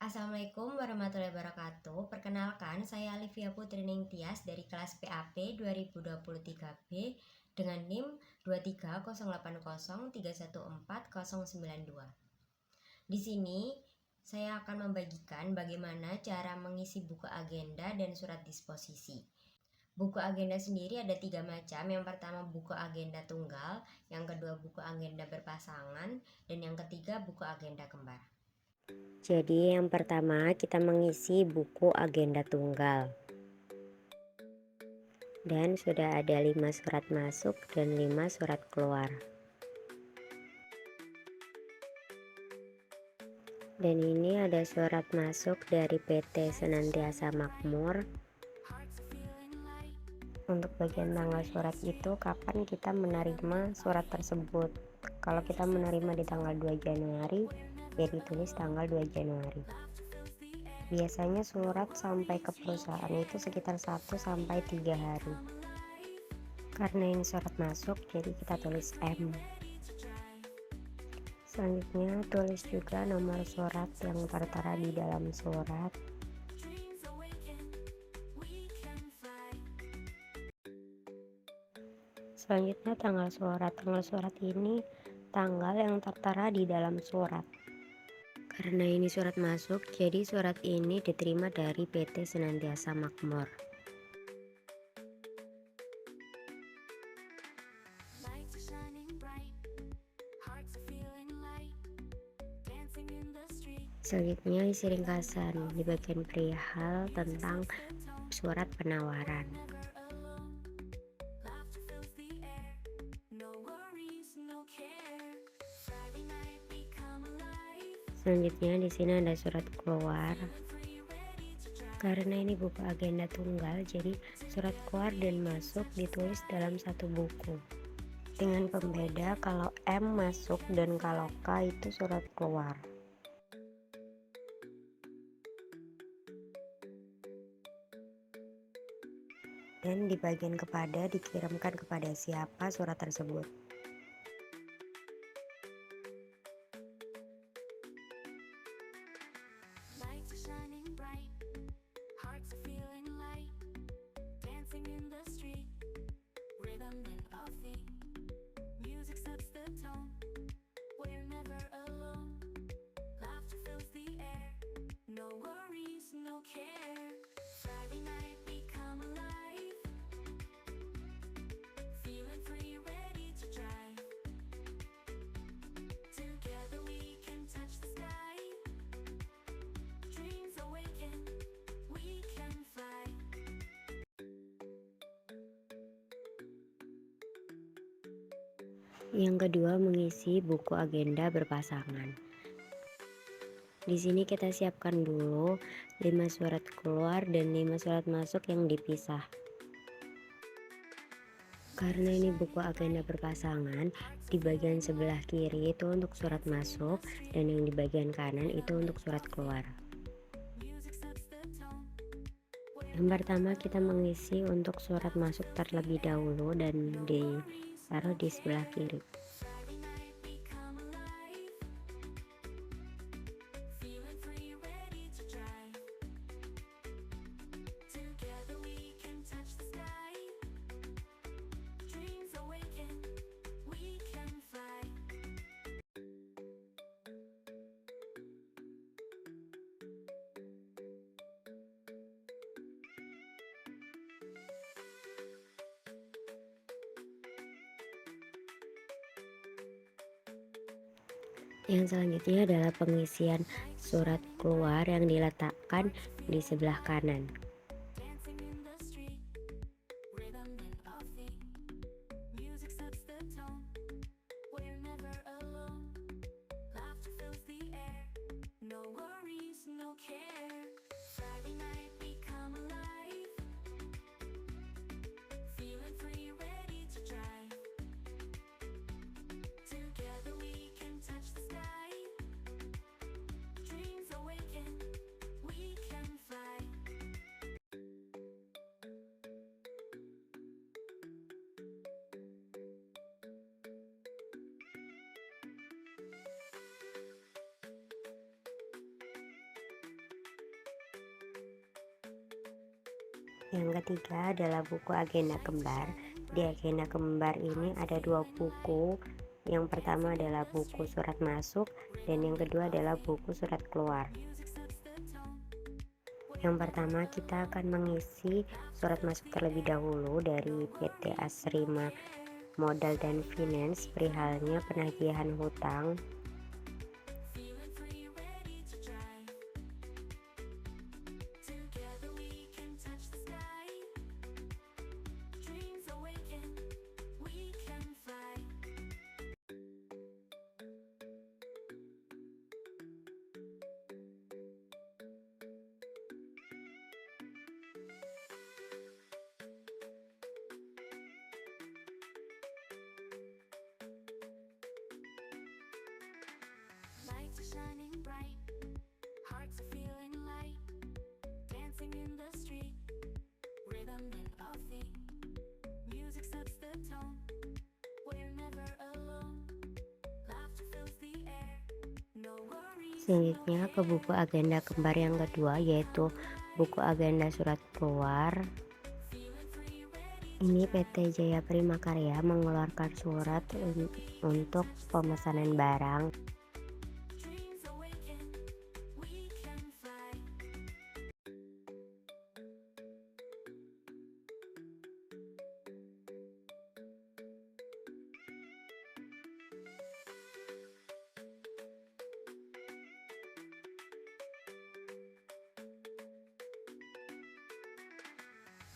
Assalamualaikum warahmatullahi wabarakatuh. Perkenalkan, saya Alivia Putri Ningtyas dari kelas PAP 2023B dengan NIM 23080314092. Di sini saya akan membagikan bagaimana cara mengisi buku agenda dan surat disposisi. Buku agenda sendiri ada 3 macam. Yang pertama buku agenda tunggal, yang kedua buku agenda berpasangan, dan yang ketiga buku agenda kembar. Jadi yang pertama kita mengisi buku agenda tunggal. Dan sudah ada 5 surat masuk dan 5 surat keluar. Dan ini ada surat masuk dari PT Senantiasa Makmur. Untuk bagian tanggal surat itu kapan kita menerima surat tersebut. Kalau kita menerima di tanggal 2 Januari, ya ditulis tanggal 2 Januari. Biasanya surat sampai ke perusahaan itu sekitar 1-3 hari. Karena ini surat masuk, jadi kita tulis M. Selanjutnya tulis juga nomor surat yang tertera di dalam surat. Selanjutnya tanggal surat. Tanggal surat ini tanggal yang tertera di dalam surat. Karena ini surat masuk, jadi surat ini diterima dari PT Senantiasa Makmur. Selanjutnya isi ringkasan di bagian perihal tentang surat penawaran. Selanjutnya di sini ada surat keluar. Karena ini buku agenda tunggal, jadi surat keluar dan masuk ditulis dalam satu buku. Dengan pembeda kalau M masuk dan kalau K itu surat keluar. Dan di bagian kepada dikirimkan kepada siapa surat tersebut. Yang kedua, mengisi buku agenda berpasangan. Di sini kita siapkan dulu 5 surat keluar dan 5 surat masuk yang dipisah. Karena ini buku agenda berpasangan, di bagian sebelah kiri itu untuk surat masuk dan yang di bagian kanan itu untuk surat keluar. Yang pertama kita mengisi untuk surat masuk terlebih dahulu dan ditaruh di sebelah kiri. Yang selanjutnya adalah pengisian surat keluar yang diletakkan di sebelah kanan. Yang ketiga adalah buku agenda kembar. Di agenda kembar ini ada 2 buku. Yang pertama adalah buku surat masuk dan yang kedua adalah buku surat keluar. Yang pertama kita akan mengisi surat masuk terlebih dahulu dari PT Asrima Modal dan Finance perihalnya penagihan hutang. Lights are shining bright, hearts are feeling light, dancing in the street, rhythm and upbeat, music sets the tone, we're never alone, laughter fills the air, no worries. Selanjutnya ke buku agenda kembar yang kedua, yaitu buku agenda surat keluar. Ini PT Jaya Prima Karya mengeluarkan surat untuk pemesanan barang.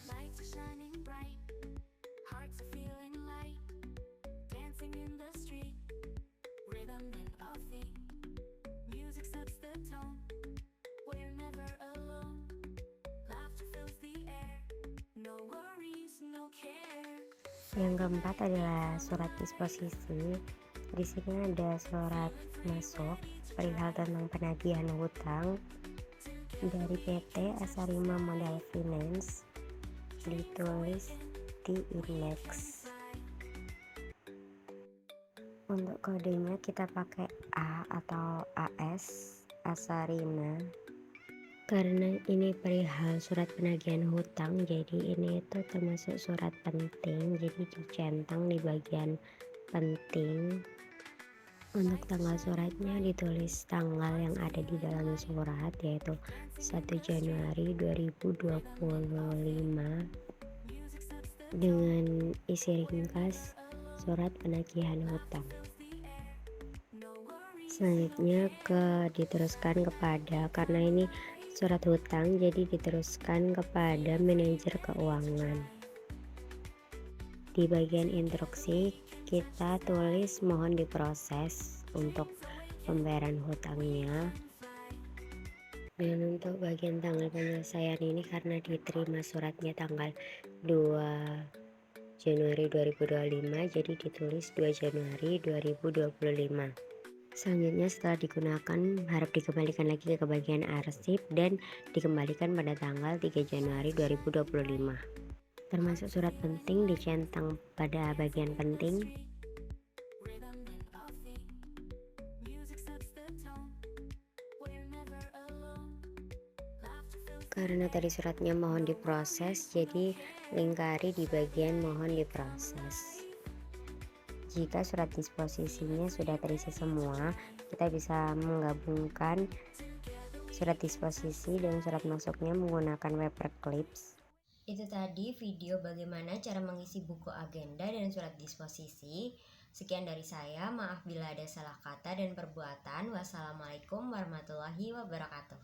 Lights are shining bright, hearts are feeling light, dancing in the street, rhythm and upbeat, music sets the tone, we're never alone, laughter fills the air, no worries, no care. Yang keempat adalah surat disposisi. Di sini ada surat masuk perihal tentang penagihan hutang dari PT Asarima Modal Finance, ditulis di indeks. Untuk kodenya kita pakai A atau AS Asarima. Karena ini perihal surat penagihan hutang, jadi ini itu termasuk surat penting, jadi dicentang di bagian penting. Untuk tanggal suratnya ditulis tanggal yang ada di dalam surat, yaitu 1 Januari 2025 dengan isi ringkas surat penagihan hutang. Selanjutnya diteruskan kepada, karena ini surat hutang jadi diteruskan kepada manajer keuangan. Di bagian instruksi kita tulis mohon diproses untuk pembayaran hutangnya. Dan untuk bagian tanggal penyelesaian ini karena diterima suratnya tanggal 2 Januari 2025 jadi ditulis 2 Januari 2025. Selanjutnya setelah digunakan harap dikembalikan lagi ke bagian arsip dan dikembalikan pada tanggal 3 Januari 2025. Termasuk surat penting dicentang pada bagian penting. Karena tadi suratnya mohon diproses, jadi lingkari di bagian mohon diproses. Jika surat disposisinya sudah terisi semua, kita bisa menggabungkan surat disposisi dan surat masuknya menggunakan paperclips. Itu tadi video bagaimana cara mengisi buku agenda dan surat disposisi. Sekian dari saya, maaf bila ada salah kata dan perbuatan. Wassalamualaikum warahmatullahi wabarakatuh.